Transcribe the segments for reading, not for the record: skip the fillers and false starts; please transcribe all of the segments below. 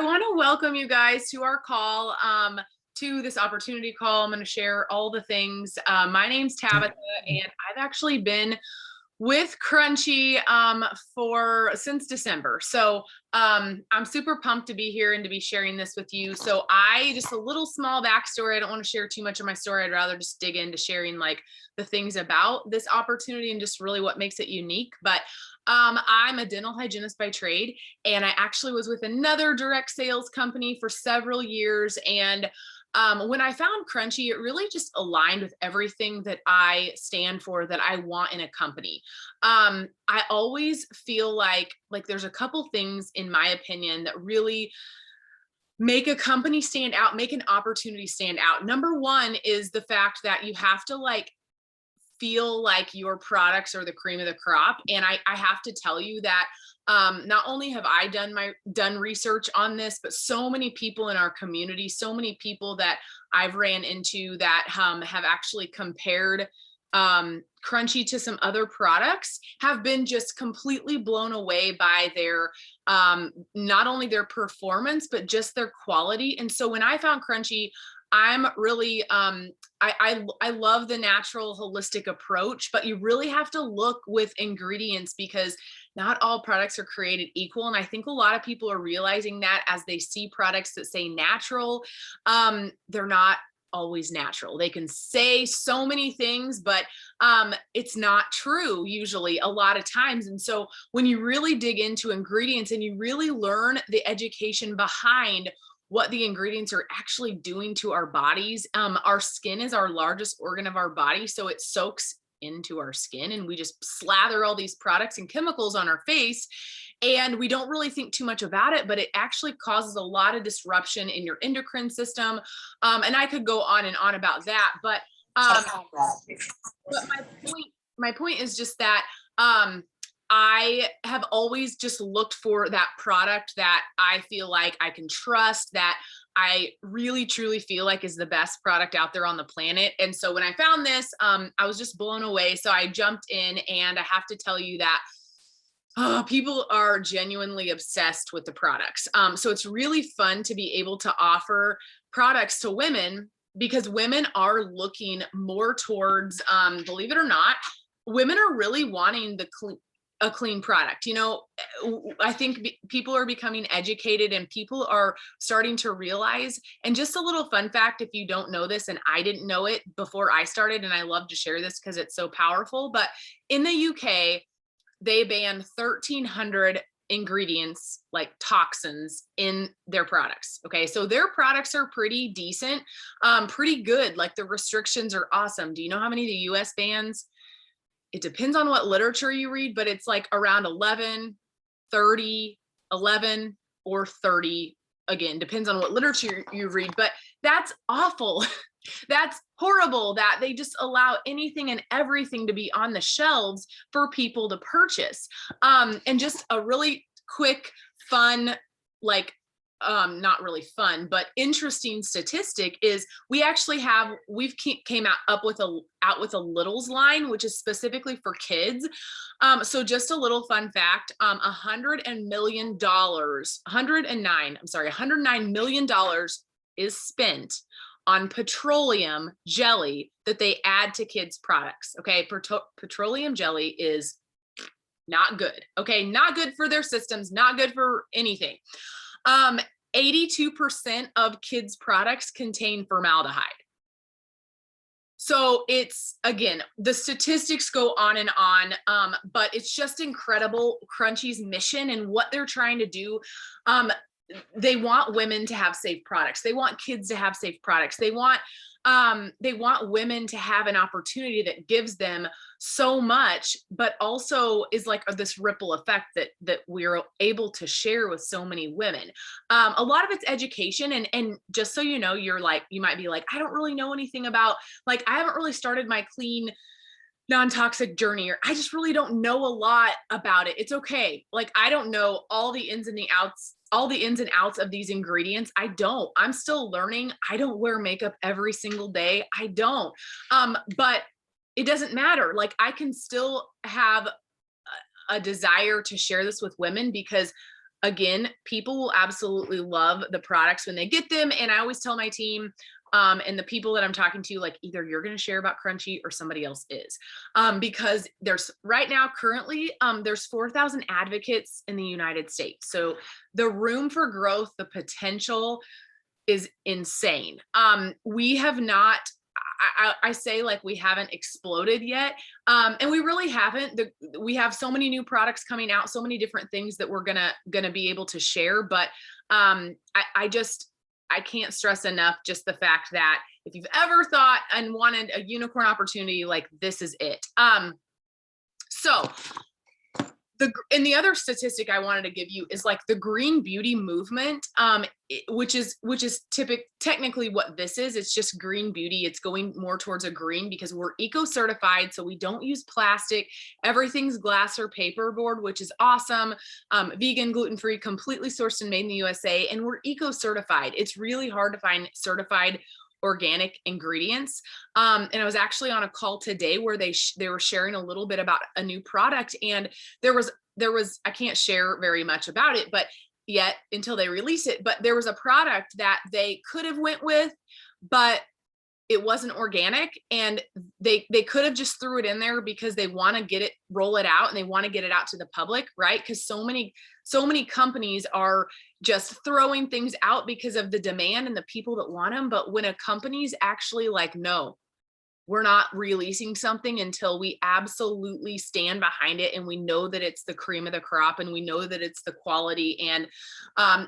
I want to welcome you guys to our call, to this opportunity call. I'm going to share all the things. My name's Tabitha, and I've actually been with Crunchy for since December. So I'm super pumped to be here and to be sharing this with you. So just a little small backstory. I don't want to share too much of my story. I'd rather just dig into sharing like the things about this opportunity and just really what makes it unique. But I'm a dental hygienist by trade, and I actually was with another direct sales company for several years. And when I found Crunchy, it really just aligned with everything that I stand for, that I want in a company. I always feel like there's a couple things in my opinion that really make a company stand out, make an opportunity stand out. Number one is the fact that you have to feel like your products are the cream of the crop. And I have to tell you that not only have I done research on this, but so many people in our community, so many people that I've ran into that have actually compared Crunchy to some other products, have been just completely blown away by their not only their performance, but just their quality. And so when I found Crunchy, I'm really I love the natural holistic approach, but you really have to look with ingredients because not all products are created equal. And I think a lot of people are realizing that as they see products that say natural, they're not always natural. They can say so many things, but it's not true usually a lot of times. And so when you really dig into ingredients and you really learn the education behind what the ingredients are actually doing to our bodies. Our skin is our largest organ of our body, so it soaks into our skin, and we just slather all these products and chemicals on our face, and we don't really think too much about it, but it actually causes a lot of disruption in your endocrine system. And I could go on and on about that, but my point is just that I have always just looked for that product that I feel like I can trust, that I really truly feel like is the best product out there on the planet. And so when I found this, I was just blown away. So I jumped in, and I have to tell you that people are genuinely obsessed with the products. So it's really fun to be able to offer products to women, because women are looking more towards, believe it or not, women are really wanting a clean product. You know, I think people are becoming educated, and people are starting to realize, and just a little fun fact, if you don't know this, and I didn't know it before I started, and I love to share this because it's so powerful, but in the UK, they ban 1,300 ingredients, like toxins, in their products. Okay. So their products are pretty decent, pretty good. Like the restrictions are awesome. Do you know how many the US bans? It depends on what literature you read, but it's like around 11, 30, 11, or 30. Again, depends on what literature you read, but that's awful. That's horrible that they just allow anything and everything to be on the shelves for people to purchase. And just a really quick, fun, not really fun, but interesting statistic is we've came out with a littles line, which is specifically for kids. So just a little fun fact, $109 million is spent on petroleum jelly that they add to kids' products. Okay. Petroleum jelly is not good. Okay. Not good for their systems, not good for anything. 82% of kids' products contain formaldehyde. So it's, again, the statistics go on and on, but it's just incredible, Crunchy's mission and what they're trying to do. They want women to have safe products. They want kids to have safe products. They want women to have an opportunity that gives them so much, but also is like this ripple effect that we're able to share with so many women. A lot of it's education, and just so you know, you might be like, I don't really know anything about, I haven't really started my clean non-toxic journey, or I just really don't know a lot about it. It's okay. I don't know all the ins and outs of these ingredients. I'm still learning. I don't wear makeup every single day. I don't. But it doesn't matter. I can still have a desire to share this with women, because again, people will absolutely love the products when they get them. And I always tell my team, and the people that I'm talking to, like, either you're going to share about Crunchy or somebody else is, because there's right now currently, there's 4,000 advocates in the United States. So the room for growth, the potential is insane. We have not, I say, like, we haven't exploded yet. And we really haven't. We have so many new products coming out, so many different things that we're gonna be able to share. But I can't stress enough just the fact that if you've ever thought and wanted a unicorn opportunity, like, this is it. So and the other statistic I wanted to give you is, like, the green beauty movement, which is technically what this is. It's just green beauty. It's going more towards a green because we're eco certified, so we don't use plastic. Everything's glass or paperboard, which is awesome. Vegan, gluten free, completely sourced and made in the USA, and we're eco certified. It's really hard to find certified organic ingredients. And I was actually on a call today where they were sharing a little bit about a new product, and there was I can't share very much about it, but yet until they release it, but there was a product that they could have went with, but it wasn't organic, and they could have just threw it in there because they want to roll it out, and they want to get it out to the public, right? Because so many companies are just throwing things out because of the demand and the people that want them. But when a company's actually like, no, we're not releasing something until we absolutely stand behind it, and we know that it's the cream of the crop, and we know that it's the quality, and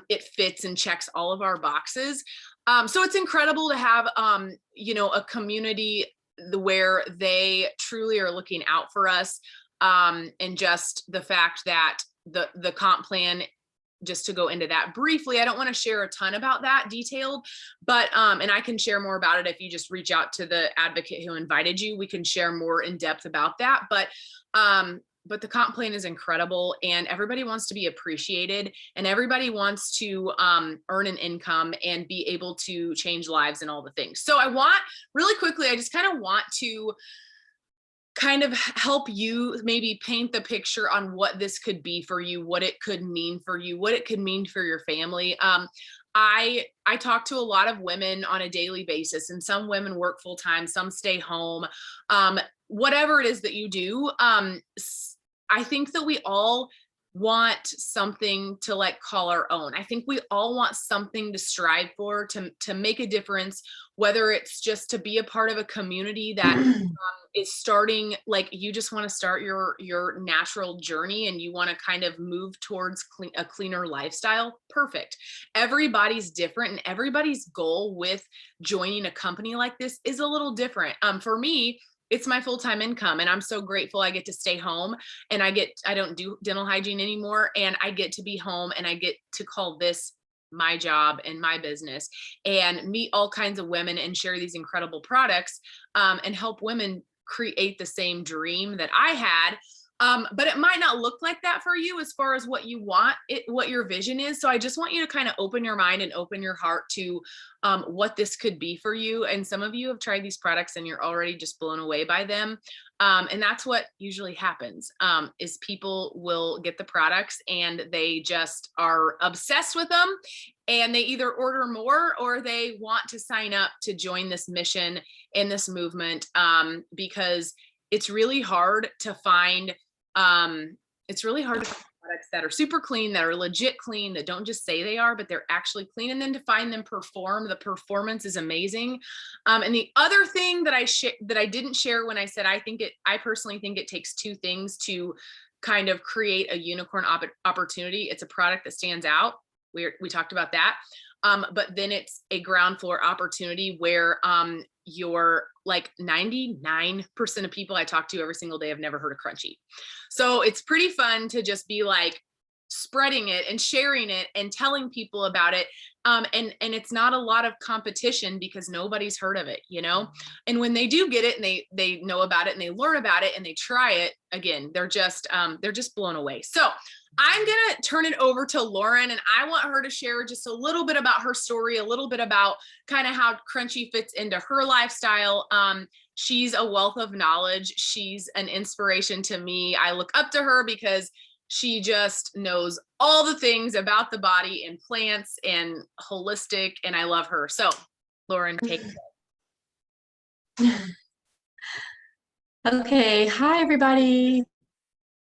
it fits and checks all of our boxes. So it's incredible to have, a community where they truly are looking out for us. And just the fact that the comp plan, just to go into that briefly, I don't want to share a ton about that detailed, but, and I can share more about it if you just reach out to the advocate who invited you, we can share more in depth about that. But the comp plan is incredible, and everybody wants to be appreciated, and everybody wants to earn an income and be able to change lives and all the things. So I just kind of want to kind of help you maybe paint the picture on what this could be for you, what it could mean for you, what it could mean for your family. I talk to a lot of women on a daily basis, and some women work full time, some stay home. Whatever it is that you do, I think that we all want something to, like, call our own. I think we all want something to strive for, to make a difference, whether it's just to be a part of a community that is starting, like, you just want to start your natural journey and you want to kind of move towards a cleaner lifestyle. Perfect. Everybody's different, and everybody's goal with joining a company like this is a little different. For me, it's my full-time income, and I'm so grateful I get to stay home, and I don't do dental hygiene anymore, and I get to be home, and I get to call this my job and my business, and meet all kinds of women and share these incredible products, and help women create the same dream that I had. But it might not look like that for you as far as what you want, what your vision is. So I just want you to kind of open your mind and open your heart to what this could be for you. And some of you have tried these products and you're already just blown away by them. And that's what usually happens, is people will get the products and they just are obsessed with them, and they either order more or they want to sign up to join this mission and this movement, because it's really hard to find products that are super clean, that are legit clean, that don't just say they are, but they're actually clean. And then to find them the performance is amazing. And the other thing that I didn't share when I said, I personally think it takes two things to kind of create a unicorn opportunity. It's a product that stands out. We talked about that. But then it's a ground floor opportunity where you're like 99% of people I talk to every single day have never heard of Crunchy. So it's pretty fun to just be like spreading it and sharing it and telling people about it. And it's not a lot of competition because nobody's heard of it, and when they do get it and they know about it and they learn about it and they try it again, they're just blown away. So I'm going to turn it over to Lauren, and I want her to share just a little bit about her story, a little bit about kind of how Crunchy fits into her lifestyle. She's a wealth of knowledge. She's an inspiration to me. I look up to her because She just knows all the things about the body and plants and holistic, and I love her. So Lauren, take it. Okay, hi everybody.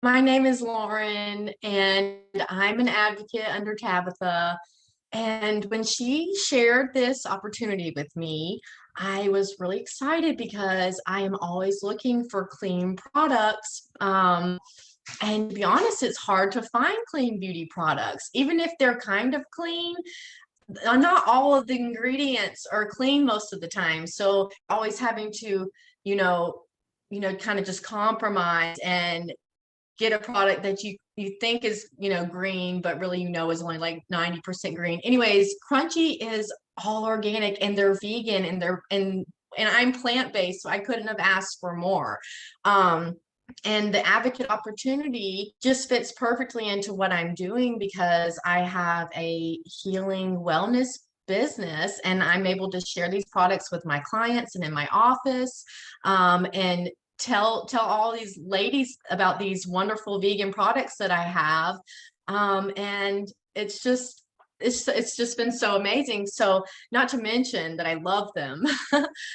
My name is Lauren and I'm an advocate under Tabitha. And when she shared this opportunity with me, I was really excited because I am always looking for clean products. And to be honest, it's hard to find clean beauty products, even if they're kind of clean. Not all of the ingredients are clean most of the time. So always having to, you know, kind of just compromise and get a product that you think is, green, but really, is only like 90% green. Anyways, Crunchy is all organic and they're vegan and I'm plant-based, so I couldn't have asked for more. And the advocate opportunity just fits perfectly into what I'm doing because I have a healing wellness business and I'm able to share these products with my clients and in my office, and tell all these ladies about these wonderful vegan products that I have. And it's just been so amazing. So not to mention that I love them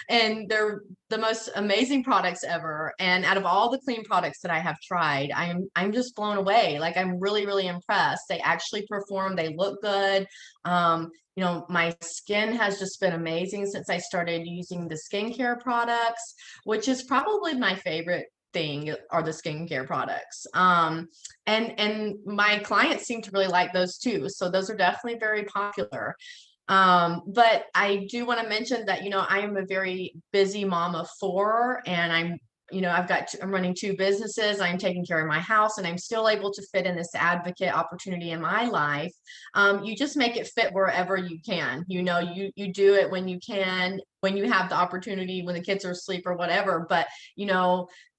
and they're the most amazing products ever. And out of all the clean products that I have tried, I'm just blown away. Like I'm really, really impressed. They actually perform, they look good. My skin has just been amazing since I started using the skincare products, which is probably my favorite thing are the skincare products. And my clients seem to really like those too. So those are definitely very popular. But I do want to mention that, I am a very busy mom of four and I'm running two businesses. I'm taking care of my house and I'm still able to fit in this advocate opportunity in my life. You just make it fit wherever you can, you do it when you can, when you have the opportunity, when the kids are asleep or whatever, but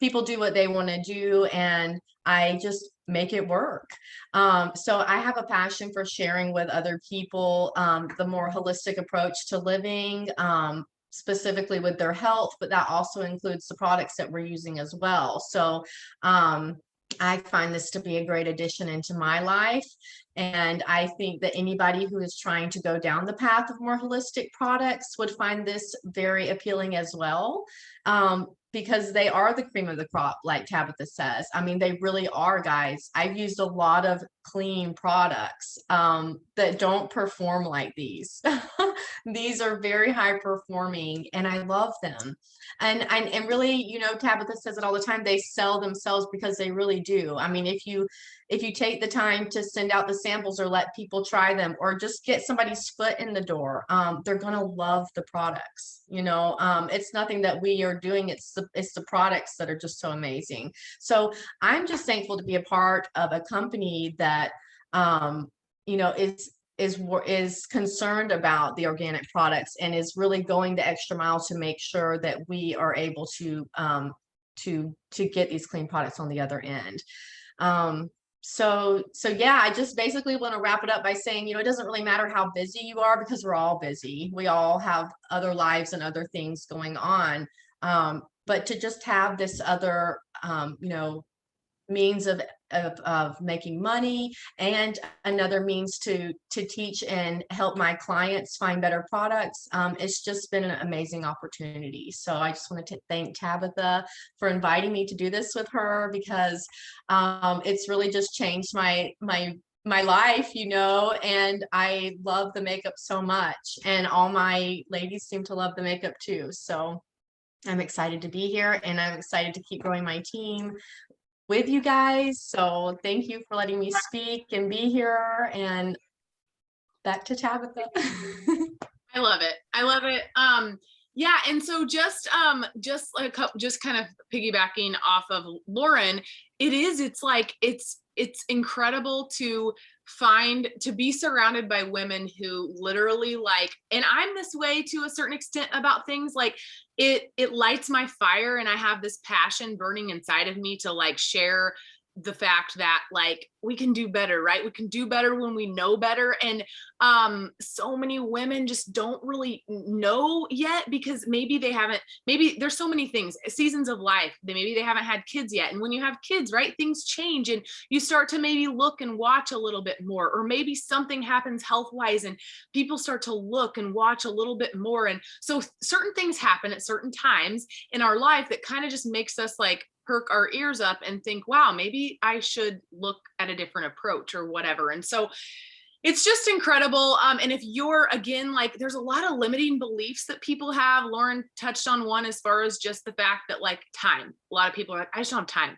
people do what they want to do and I just make it work. So I have a passion for sharing with other people the more holistic approach to living, specifically with their health, but that also includes the products that we're using as well. So I find this to be a great addition into my life. And I think that anybody who is trying to go down the path of more holistic products would find this very appealing as well. Because they are the cream of the crop, like Tabitha says. I mean, they really are, guys. I've used a lot of clean products that don't perform like these. These are very high performing and I love them. And really, Tabitha says it all the time, they sell themselves because they really do. I mean, if you take the time to send out the samples or let people try them or just get somebody's foot in the door, they're gonna love the products. It's nothing that we are doing, it's the products that are just so amazing. So I'm just thankful to be a part of a company that is concerned about the organic products and is really going the extra mile to make sure that we are able to get these clean products on the other end. So yeah, I just basically want to wrap it up by saying, it doesn't really matter how busy you are because we're all busy. We all have other lives and other things going on. But to just have this other, means of making money and another means to teach and help my clients find better products. It's just been an amazing opportunity. So I just want to thank Tabitha for inviting me to do this with her because it's really just changed my life, and I love the makeup so much and all my ladies seem to love the makeup too. So I'm excited to be here and I'm excited to keep growing my team with you guys. So thank you for letting me speak and be here, and back to Tabitha. I love it. I love it. Yeah, and so just kind of piggybacking off of Lauren, it's incredible to be surrounded by women who literally and I'm this way to a certain extent about things, like it lights my fire and I have this passion burning inside of me to share the fact that like we can do better, right? We can do better when we know better. And so many women just don't really know yet because maybe they haven't, maybe there's so many things, seasons of life, that maybe they haven't had kids yet. And when you have kids, right, things change and you start to maybe look and watch a little bit more, or maybe something happens health wise and people start to look and watch a little bit more. And so certain things happen at certain times in our life that kind of just makes us like perk our ears up and think, wow, maybe I should look at a different approach or whatever. And so it's just incredible. And if you're, again, like there's a lot of limiting beliefs that people have. Lauren touched on one as far as just the fact that like time, a lot of people are like, I just don't have time.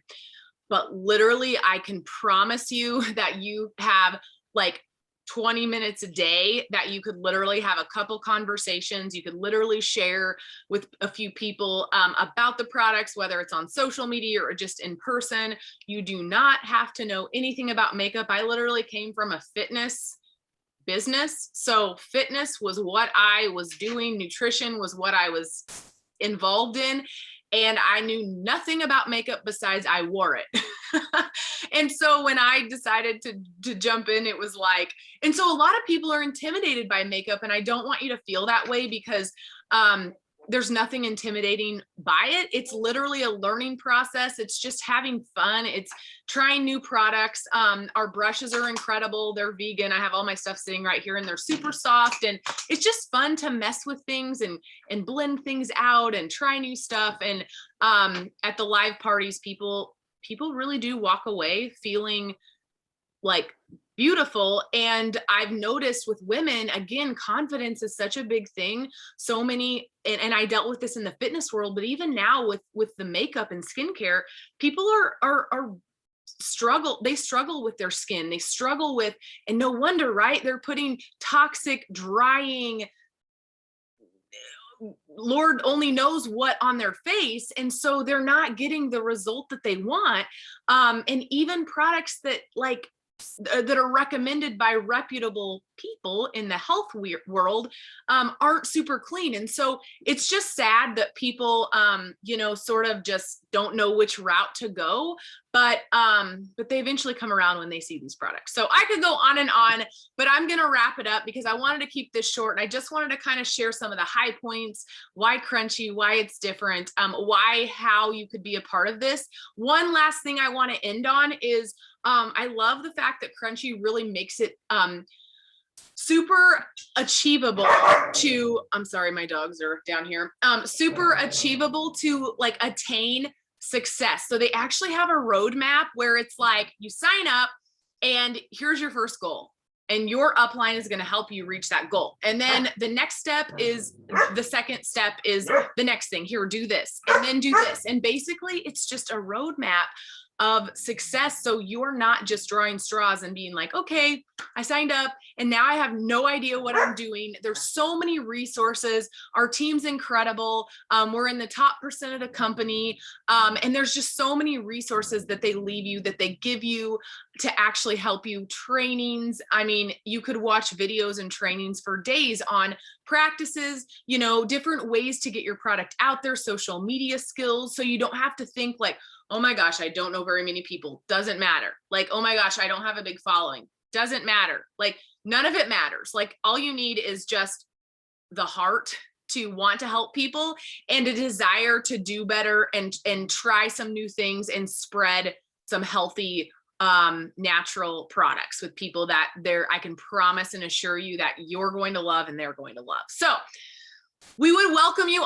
But literally, I can promise you that you have like 20 minutes a day that you could literally have a couple conversations. You could literally share with a few people about the products, whether it's on social media or just in person. You do not have to know anything about makeup. I literally came from a fitness business. So fitness was what I was doing. Nutrition was what I was involved in. And I knew nothing about makeup besides I wore it. And so when I decided to jump in, it was like, and so a lot of people are intimidated by makeup, and I don't want you to feel that way because there's nothing intimidating by it. It's literally a learning process. It's just having fun. It's trying new products. Our brushes are incredible. They're vegan. I have all my stuff sitting right here and they're super soft. And it's just fun to mess with things and blend things out and try new stuff. And at the live parties, people really do walk away feeling like beautiful. And I've noticed with women, again, confidence is such a big thing. So many, and I dealt with this in the fitness world, but even now with the makeup and skincare, people are they struggle with their skin. They struggle with, and no wonder, right? They're putting toxic, drying, Lord only knows what on their face. And so they're not getting the result that they want. And even products that like, that are recommended by reputable people in the health world aren't super clean. And so it's just sad that people, sort of just don't know which route to go, but they eventually come around when they see these products. So I could go on and on, but I'm going to wrap it up because I wanted to keep this short. And I just wanted to kind of share some of the high points, why Crunchy, why it's different, how you could be a part of this. One last thing I want to end on is I love the fact that Crunchy really makes it super achievable to, I'm sorry, my dogs are down here, super achievable to like attain success. So they actually have a roadmap where it's like you sign up and here's your first goal. And your upline is going to help you reach that goal. And then the next step is, the second step is the next thing. Here, do this, and then do this. And basically it's just a roadmap of success. So you're not just drawing straws and being like, okay, I signed up and now I have no idea what I'm doing. There's so many resources. Our team's incredible. We're in the top % of the company. And there's just so many resources that they leave you, that they give you to actually help you. Trainings. I mean, you could watch videos and trainings for days on practices, different ways to get your product out there, social media skills. So you don't have to think like, oh my gosh, I don't know very many people. Doesn't matter. Like, oh my gosh, I don't have a big following. Doesn't matter. Like, none of it matters. Like, all you need is just the heart to want to help people and a desire to do better and try some new things and spread some healthy, natural products with people that I can promise and assure you that you're going to love and they're going to love. So we would welcome you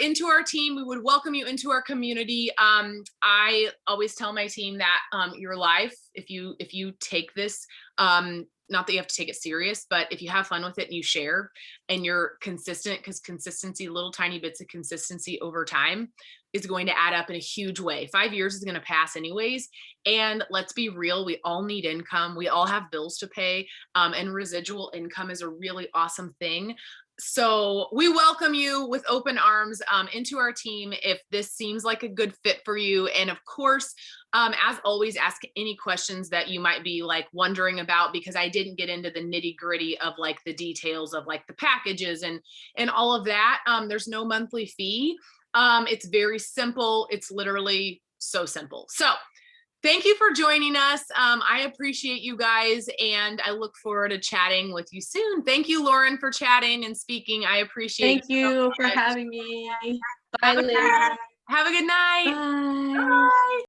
into our team. We would welcome you into our community. I always tell my team that your life, if you take this, not that you have to take it serious, but if you have fun with it and you share and you're consistent, because consistency, little tiny bits of consistency over time is going to add up in a huge way. 5 years is going to pass anyways. And let's be real, we all need income. We all have bills to pay, and residual income is a really awesome thing. So we welcome you with open arms into our team if this seems like a good fit for you. And of course, as always, ask any questions that you might be like wondering about, because I didn't get into the nitty gritty of like the details of like the packages and all of that. There's no monthly fee. It's very simple. It's literally so simple. So Thank you for joining us. I appreciate you guys, and I look forward to chatting with you soon. Thank you, Lauren, for chatting and speaking. I appreciate Thank you so you for much. having me. Bye, Have a Liz. have a good night. Bye. Bye.